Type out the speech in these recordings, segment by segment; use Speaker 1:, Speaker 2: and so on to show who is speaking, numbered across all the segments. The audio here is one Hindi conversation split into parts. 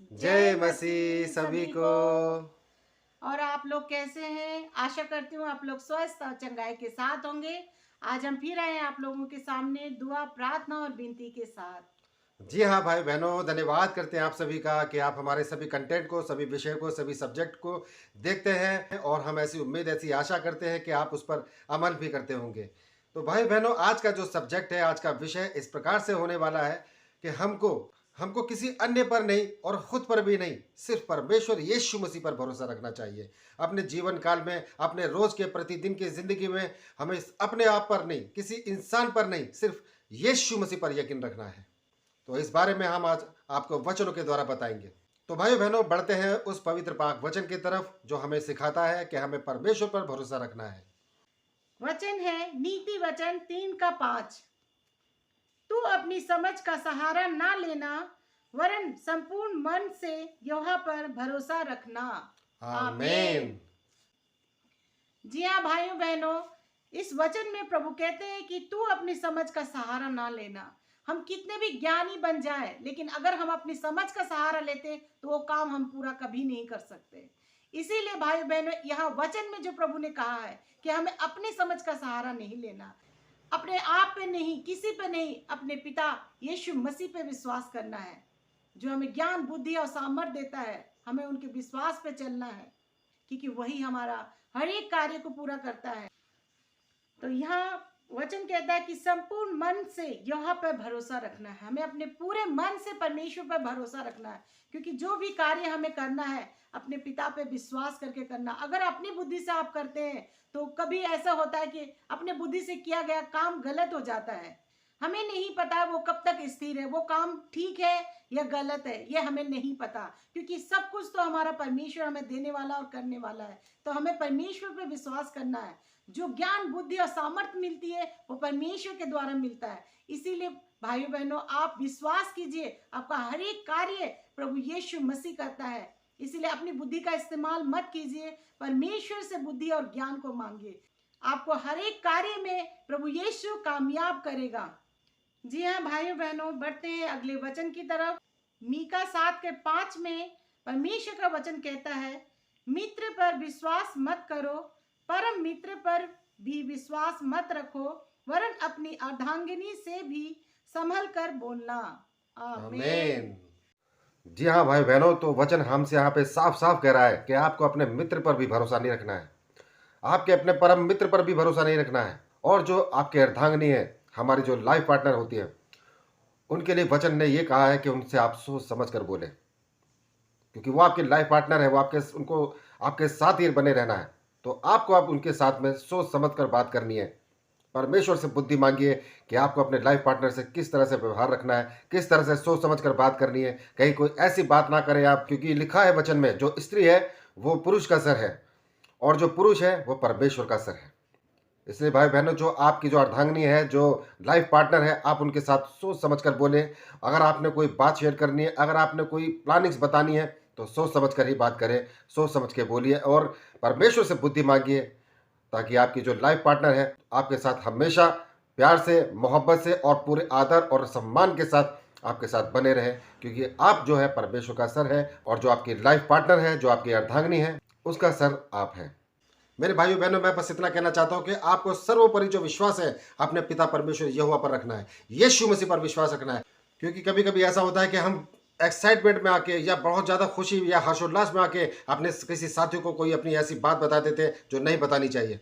Speaker 1: जय मसीह सभी को।
Speaker 2: और आप लोग कैसे हैं? आशा करती हूँ आप लोग स्वस्थ और चंगाई के साथ होंगे। आज हम फिर आए हैं आप लोगों के सामने दुआ, प्रार्थना और विनती के साथ।
Speaker 1: जी हाँ भाई बहनों, धन्यवाद करते हैं आप सभी का कि आप हमारे सभी कंटेंट को, सभी विषय को, सभी सब्जेक्ट को देखते हैं और हम ऐसी उम्मीद, ऐसी आशा करते हैं कि आप उस पर अमल भी करते होंगे। तो भाई बहनों, आज का जो सब्जेक्ट है, आज का विषय इस प्रकार से होने वाला है कि हमको हमको किसी अन्य पर नहीं और खुद पर भी नहीं, सिर्फ परमेश्वर यीशु मसीह पर भरोसा रखना चाहिए। अपने जीवन काल में, अपने रोज के प्रतिदिन की जिंदगी में हमें अपने आप पर नहीं, किसी इंसान पर नहीं, सिर्फ यीशु मसीह पर यकीन रखना है। तो इस बारे में हम आज आपको वचनों के द्वारा बताएंगे। तो भाई बहनों, बढ़ते हैं उस पवित्र पाक वचन की तरफ जो हमें सिखाता है कि हमें परमेश्वर पर भरोसा रखना है।
Speaker 2: वचन है नीति वचन 3:5। तू अपनी समझ का सहारा ना लेना, वरन संपूर्ण मन से यहोवा पर भरोसा रखना।
Speaker 1: आमीन।
Speaker 2: जी हाँ भाइयों बहनों, इस वचन में प्रभु कहते हैं कि तू अपनी समझ का सहारा ना लेना। हम कितने भी ज्ञानी बन जाए, लेकिन अगर हम अपनी समझ का सहारा लेते तो वो काम हम पूरा कभी नहीं कर सकते। इसीलिए भाई बहनों, यहाँ वचन में जो प्रभु ने कहा है कि हमें अपनी समझ का सहारा नहीं लेना, अपने आप पे नहीं, किसी पे नहीं, अपने पिता यीशु मसीह पे विश्वास करना है, जो हमें ज्ञान, बुद्धि और सामर्थ्य देता है। हमें उनके विश्वास पे चलना है, क्योंकि वही हमारा हर एक कार्य को पूरा करता है। तो यहाँ वचन कहता है कि संपूर्ण मन से यहोवा पर भरोसा रखना है। हमें अपने पूरे मन से परमेश्वर पर भरोसा रखना है, क्योंकि जो भी कार्य हमें करना है अपने पिता पे विश्वास करके करना। अगर अपनी बुद्धि से आप करते हैं तो कभी ऐसा होता है कि अपने बुद्धि से किया गया काम गलत हो जाता है। हमें नहीं पता वो कब तक स्थिर है, वो काम ठीक है या गलत है, ये हमें नहीं पता, क्योंकि सब कुछ तो हमारा परमेश्वर हमें देने वाला और करने वाला है। तो हमें परमेश्वर पे विश्वास करना है। जो ज्ञान, बुद्धि और सामर्थ्य मिलती है वो परमेश्वर के द्वारा मिलता है। इसीलिए भाइयों बहनों, आप विश्वास कीजिए, आपका हर एक कार्य प्रभु यीशु मसीह करता है। इसीलिए अपनी बुद्धि का इस्तेमाल मत कीजिए, परमेश्वर से बुद्धि और ज्ञान को मांगिए। आपको हर एक कार्य में प्रभु यीशु कामयाब करेगा। जी हाँ भाइयों बहनों, बढ़ते हैं अगले वचन की तरफ। मीका 7:5 में परमेश्वर का वचन कहता है, मित्र पर विश्वास मत करो, परम मित्र पर भी विश्वास मत रखो, वरन अपनी अर्धांगिनी से भी संभल कर बोलना।
Speaker 1: आमीन। जी हाँ भाई बहनों, तो वचन हमसे यहाँ पे साफ साफ कह रहा है कि आपको अपने मित्र पर भी भरोसा नहीं रखना है, आपके अपने परम मित्र पर भी भरोसा नहीं रखना है, और जो आपके अर्धांगिनी है, हमारी जो लाइफ पार्टनर होती है, उनके लिए वचन ने ये कहा है कि उनसे आप सोच समझ कर बोले, क्योंकि वो आपके लाइफ पार्टनर है, वो उनको आपके साथ ही बने रहना है। तो आपको आप उनके साथ में सोच समझ कर बात करनी है। परमेश्वर से बुद्धि मांगिए कि आपको अपने लाइफ पार्टनर से किस तरह से व्यवहार रखना है, किस तरह से सोच समझ कर बात करनी है। कहीं कोई ऐसी बात ना करें आप, क्योंकि लिखा है वचन में, जो स्त्री है वो पुरुष का सर है और जो पुरुष है वो परमेश्वर का सर है। इसलिए भाई बहनों, जो आपकी जो अर्धांगिनी है, जो लाइफ पार्टनर है, आप उनके साथ सोच समझ कर बोलें। अगर आपने कोई बात शेयर करनी है, अगर आपने कोई प्लानिंग्स बतानी है, तो सोच समझ कर ही बात करें, सोच समझ के बोलिए और परमेश्वर से बुद्धि मांगिए, ताकि आपकी जो लाइफ पार्टनर है आपके साथ हमेशा प्यार से, मोहब्बत से और पूरे आदर और सम्मान के साथ आपके साथ बने रहे, क्योंकि आप जो है परमेश्वर का सर है और जो आपकी लाइफ पार्टनर है, जो आपकी अर्धांगिनी है, उसका सर आप हैं। मेरे भाइयों बहनों, मैं बस इतना कहना चाहता हूं कि आपको सर्वोपरि जो विश्वास है अपने पिता परमेश्वर यहोवा पर रखना है, यीशु मसीह पर विश्वास रखना है। क्योंकि कभी कभी ऐसा होता है कि हम एक्साइटमेंट में आके या बहुत ज़्यादा खुशी या हर्षोल्लास में आके अपने किसी साथियों को कोई अपनी ऐसी बात बता देते हैं जो नहीं बतानी चाहिए।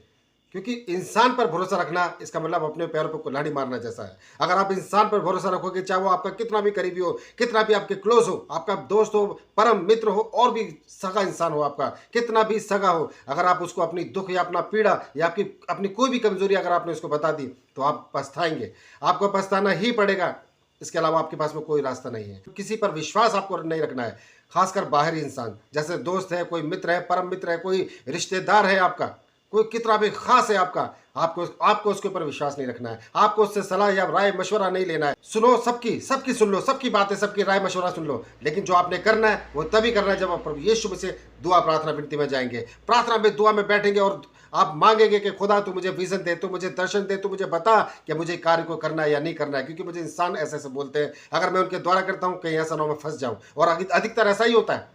Speaker 1: क्योंकि इंसान पर भरोसा रखना, इसका मतलब अपने पैरों पर कुल्हाड़ी मारना जैसा है। अगर आप इंसान पर भरोसा रखोगे, चाहे वो आपका कितना भी करीबी हो, कितना भी आपके क्लोज हो, आपका दोस्त हो, परम मित्र हो, और भी सगा इंसान हो, आपका कितना भी सगा हो, अगर आप उसको अपनी दुख या अपना पीड़ा या आपकी अपनी कोई भी कमजोरी अगर आपने उसको बता दी, तो आप पछताएंगे, आपको पछताना ही पड़ेगा। इसके अलावा आपके पास में कोई रास्ता नहीं है। किसी पर विश्वास आपको नहीं रखना है, खासकर बाहरी इंसान, जैसे दोस्त है, कोई मित्र है, परम मित्र है, कोई रिश्तेदार है आपका, कोई कितना भी खास है आपका, आपको उसके ऊपर विश्वास नहीं रखना है। आपको उससे सलाह या राय मशवरा नहीं लेना है। सुनो, सबकी सुन लो, सबकी बातें, सबकी राय मशवरा सुन लो, लेकिन जो आपने करना है वो तभी करना है जब आप प्रभु यीशु से दुआ, प्रार्थना, विनती में जाएंगे। प्रार्थना में, दुआ में बैठेंगे और आप मांगेंगे कि खुदा तू मुझे विजन दे, तू मुझे दर्शन दे, तू मुझे बता कि मुझे कार्य को करना है या नहीं करना है, क्योंकि मुझे इंसान ऐसे ऐसे बोलते हैं, अगर मैं उनके द्वारा करता हूँ कहीं ऐसा ना हो मैं फंस जाऊँ। और अधिकतर ऐसा ही होता है,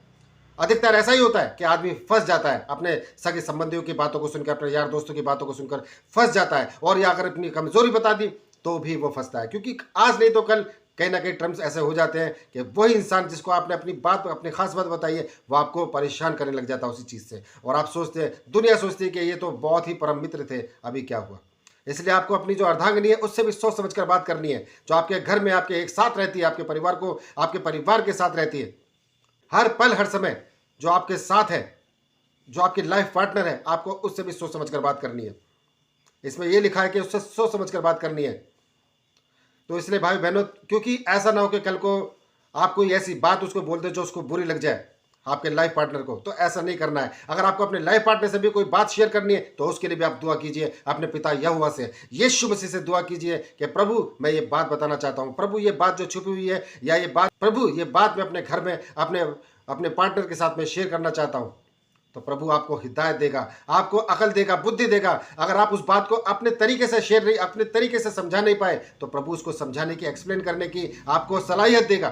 Speaker 1: अधिकतर ऐसा ही होता है कि आदमी फंस जाता है, अपने सगे संबंधियों की बातों को सुनकर, अपने यार दोस्तों की बातों को सुनकर फंस जाता है, और या अगर अपनी कमजोरी बता दी तो भी वो फंसता है, क्योंकि आज नहीं तो कल कहीं ना कहीं टर्म्स ऐसे हो जाते हैं कि वही इंसान जिसको आपने अपनी बात, अपनी खास बात बताई है, वो आपको परेशान करने लग जाता है उसी चीज़ से, और आप सोचते हैं, दुनिया सोचती है कि ये तो बहुत ही परम मित्र थे, अभी क्या हुआ। इसलिए आपको अपनी जो अर्धांगिनी है उससे भी सोच समझ कर बात करनी है, जो आपके घर में आपके एक साथ रहती है, आपके परिवार को, आपके परिवार के साथ रहती है, हर पल हर समय जो आपके साथ है, जो आपकी लाइफ पार्टनर है, आपको उससे भी सोच समझ कर बात करनी है। इसमें यह लिखा है कि उससे सोच समझ कर बात करनी है। तो इसलिए भाई बहनों, क्योंकि ऐसा ना हो कि कल को आप कोई ऐसी बात उसको बोल दे जो उसको बुरी लग जाए, आपके लाइफ पार्टनर को, तो ऐसा नहीं करना है। अगर आपको अपने लाइफ पार्टनर से भी कोई बात शेयर करनी है तो उसके लिए भी आप दुआ कीजिए, अपने पिता यहोवा से, यीशु मसीह से दुआ कीजिए कि प्रभु मैं ये बात बताना चाहता हूँ, प्रभु ये बात जो छुपी हुई है, या ये बात प्रभु ये बात मैं अपने घर में अपने अपने पार्टनर के साथ में शेयर करना चाहता हूँ। तो प्रभु आपको हिदायत देगा, आपको अकल देगा, बुद्धि देगा। अगर आप उस बात को अपने तरीके से शेयर नहीं, अपने तरीके से समझा नहीं पाए, तो प्रभु उसको समझाने की, एक्सप्लेन करने की आपको सलाहियत देगा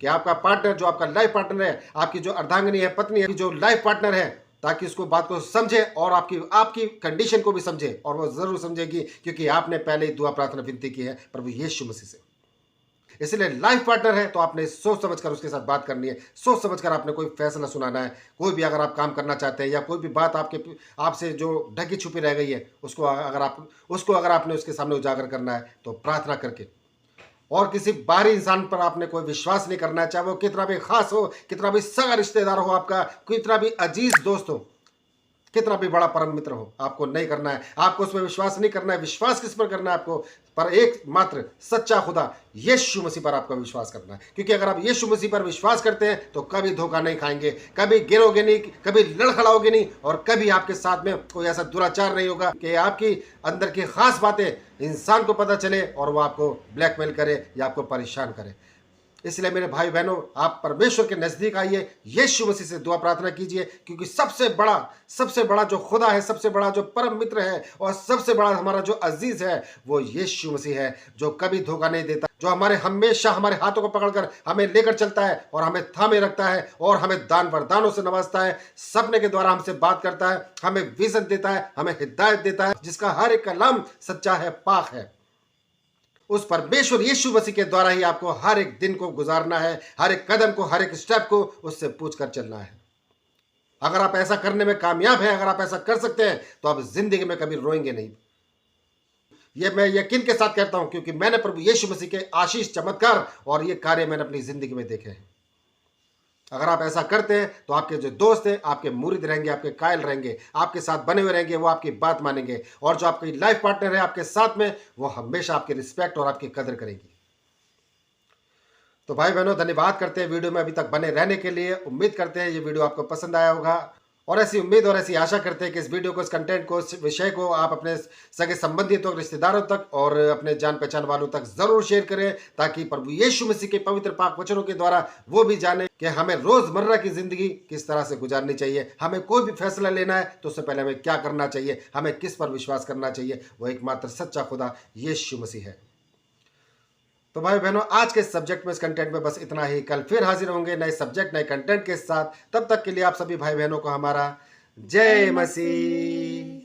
Speaker 1: कि आपका पार्टनर, जो आपका लाइफ पार्टनर है, आपकी जो अर्धांगिनी है, पत्नी है, जो लाइफ पार्टनर है, ताकि उसको बात को समझे और आपकी आपकी कंडीशन को भी समझे, और वो जरूर समझेगी, क्योंकि आपने पहले ही दुआ प्रार्थना विनती की है प्रभु यीशु मसीह से। इसलिए लाइफ पार्टनर है तो आपने सोच समझकर उसके साथ बात करनी है, सोच समझकर आपने कोई फैसला सुनाना है। कोई भी अगर आप काम करना चाहते हैं, या कोई भी बात आपसे जो ढकी छुपी रह गई है, उसको अगर आपने उसके सामने उजागर करना है, तो प्रार्थना करके, और किसी बाहरी इंसान पर आपने कोई विश्वास नहीं करना है, चाहे वो कितना भी खास हो, कितना भी सगा रिश्तेदार हो, आपका कितना भी अजीज दोस्त हो, कितना भी बड़ा परम मित्र हो, आपको नहीं करना है, आपको उसमें विश्वास नहीं करना है। विश्वास किस पर करना है? आपको पर एक मात्र सच्चा खुदा यीशु मसीह पर आपका विश्वास करना है, क्योंकि अगर आप यीशु मसीह पर विश्वास करते हैं तो कभी धोखा नहीं खाएंगे, कभी गिरोगे नहीं, कभी लड़खड़ाओगे नहीं, और कभी आपके साथ में कोई ऐसा दुराचार नहीं होगा कि आपकी अंदर की खास बातें इंसान को पता चले और वो आपको ब्लैकमेल करे या आपको परेशान करे। इसलिए मेरे भाई बहनों, आप परमेश्वर के नजदीक आइए, यीशु मसीह से दुआ प्रार्थना कीजिए, क्योंकि सबसे बड़ा जो खुदा है, सबसे बड़ा जो परम मित्र है, और सबसे बड़ा हमारा जो अजीज है, वो यीशु मसीह है, जो कभी धोखा नहीं देता, जो हमेशा हमारे हाथों को पकड़कर हमें लेकर चलता है, और हमें थामे रखता है, और हमें दान वरदानों से नवाजता है, सपने के द्वारा हमसे बात करता है, हमें विजन देता है, हमें हिदायत देता है, जिसका हर एक कलाम सच्चा है, पाक है। उस परमेश्वर यीशु मसीह के द्वारा ही आपको हर एक दिन को गुजारना है, हर एक कदम को, हर एक स्टेप को उससे पूछकर चलना है। अगर आप ऐसा करने में कामयाब हैं, अगर आप ऐसा कर सकते हैं, तो आप जिंदगी में कभी रोएंगे नहीं। ये मैं यकीन के साथ कहता हूं, क्योंकि मैंने प्रभु यीशु मसीह के आशीष, चमत्कार और ये कार्य मैंने अपनी जिंदगी में देखे हैं। अगर आप ऐसा करते हैं तो आपके जो दोस्त हैं आपके मुरीद रहेंगे, आपके कायल रहेंगे, आपके साथ बने हुए रहेंगे, वो आपकी बात मानेंगे, और जो आपकी लाइफ पार्टनर है आपके साथ में, वो हमेशा आपकी रिस्पेक्ट और आपकी कदर करेगी। तो भाई बहनों, धन्यवाद करते हैं वीडियो में अभी तक बने रहने के लिए। उम्मीद करते हैं ये वीडियो आपको पसंद आया होगा, और ऐसी उम्मीद और ऐसी आशा करते हैं कि इस वीडियो को, इस कंटेंट को, इस विषय को आप अपने सगे संबंधियों तक, रिश्तेदारों तक और अपने जान पहचान वालों तक जरूर शेयर करें, ताकि प्रभु यीशु मसीह के पवित्र पाक वचनों के द्वारा वो भी जाने कि हमें रोजमर्रा की जिंदगी किस तरह से गुजारनी चाहिए। हमें कोई भी फैसला लेना है तो उससे पहले हमें क्या करना चाहिए, हमें किस पर विश्वास करना चाहिए। वो एकमात्र सच्चा खुदा यीशु मसीह है। तो भाई बहनों, आज के सब्जेक्ट में, इस कंटेंट में बस इतना ही। कल फिर हाजिर होंगे नए सब्जेक्ट, नए कंटेंट के साथ। तब तक के लिए आप सभी भाई बहनों को हमारा जय मसीह।